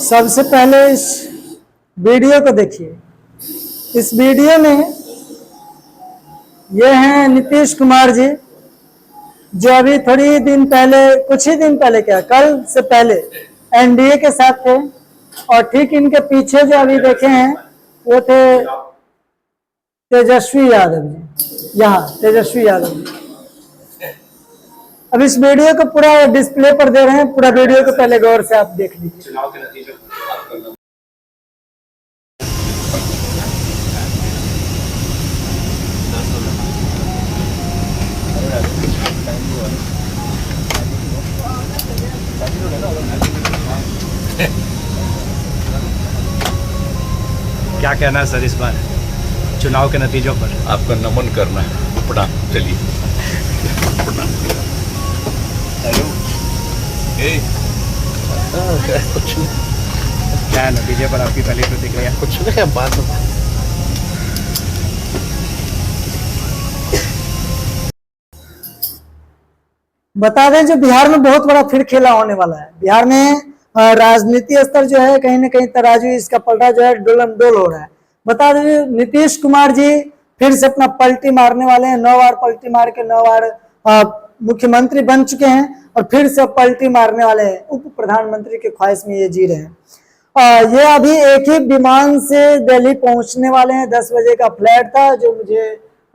सबसे पहले इस वीडियो को देखिए। इस वीडियो में ये हैं नीतीश कुमार जी, जो अभी थोड़ी दिन पहले, कुछ ही दिन पहले, क्या कल से पहले एनडीए के साथ थे। और ठीक इनके पीछे जो अभी देखे हैं वो थे तेजस्वी यादव जी। यहाँ तेजस्वी यादव जी। अब इस वीडियो को पूरा डिस्प्ले पर दे रहे हैं, पूरा वीडियो को पहले गौर से आप देख लीजिए। चुनाव के नतीजे क्या कहना है सर इस बार चुनाव के नतीजों पर? आपका नमन करना है। प्रणाम। चलिए प्रणाम। हेलो। कुछ क्या है नतीजे पर आपकी पहली प्रतिक्रिया? कुछ नहीं, बात बता दें जो बिहार में बहुत बड़ा फिर खेला होने वाला है। बिहार में राजनीति स्तर जो है कहीं ना कहीं तराजू इसका पलटा जो है डोलम डोल हो रहा है। बता दें नीतीश कुमार जी फिर से अपना पलटी मारने वाले हैं। 9 बार पलटी मार के 9 बार मुख्यमंत्री बन चुके हैं और फिर से पलटी मारने वाले हैं। उप प्रधानमंत्री की ख्वाहिश में ये जी रहे हैं। ये अभी एक ही विमान से दिल्ली पहुंचने वाले हैं। 10 बजे का फ्लाइट था। जो मुझे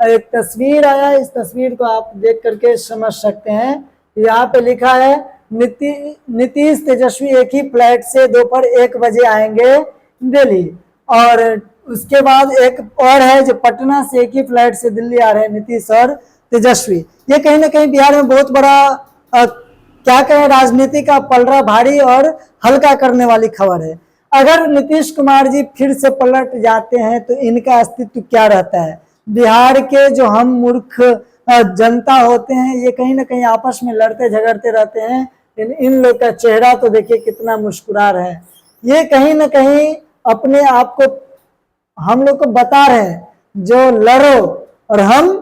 एक तस्वीर आया, इस तस्वीर को आप देख करके समझ सकते हैं। यहाँ पे लिखा है नीतीश तेजस्वी एक ही फ्लाइट से दोपहर 1 बजे आएंगे दिल्ली। और उसके बाद एक और है जो पटना से एक ही फ्लाइट से दिल्ली आ रहे हैं नीतीश और तेजस्वी। ये कहीं ना कहीं बिहार में बहुत बड़ा क्या कहें, राजनीति का पलड़ा भारी और हल्का करने वाली खबर है। अगर नीतीश कुमार जी फिर से पलट जाते हैं तो इनका अस्तित्व क्या रहता है? बिहार के जो हम मूर्ख जनता होते हैं, ये कहीं ना कहीं आपस में लड़ते झगड़ते रहते हैं। इन लोग का चेहरा तो देखिए कितना मुस्कुरा रहे हैं। ये कहीं ना कहीं अपने आप को हम लोग को बता रहे हैं, जो लड़ो और हम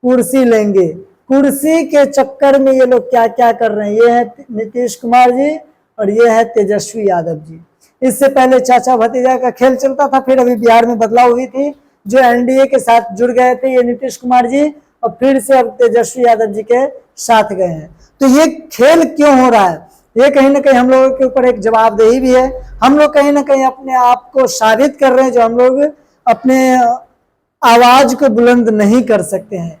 कुर्सी लेंगे। कुर्सी के चक्कर में ये लोग क्या क्या कर रहे हैं। ये है नीतीश कुमार जी और ये है तेजस्वी यादव जी। इससे पहले चाचा भतीजा का खेल चलता था, फिर अभी बिहार में बदलाव हुई थी, जो एनडीए के साथ जुड़ गए थे ये नीतीश कुमार जी, और फिर से अब तेजस्वी यादव जी के साथ गए हैं। तो ये खेल क्यों हो रहा है? ये कहीं ना कहीं हम लोगों के ऊपर एक जवाबदेही भी है। हम लोग कहीं ना कहीं अपने आप को साबित कर रहे हैं, जो हम लोग अपने आवाज को बुलंद नहीं कर सकते हैं।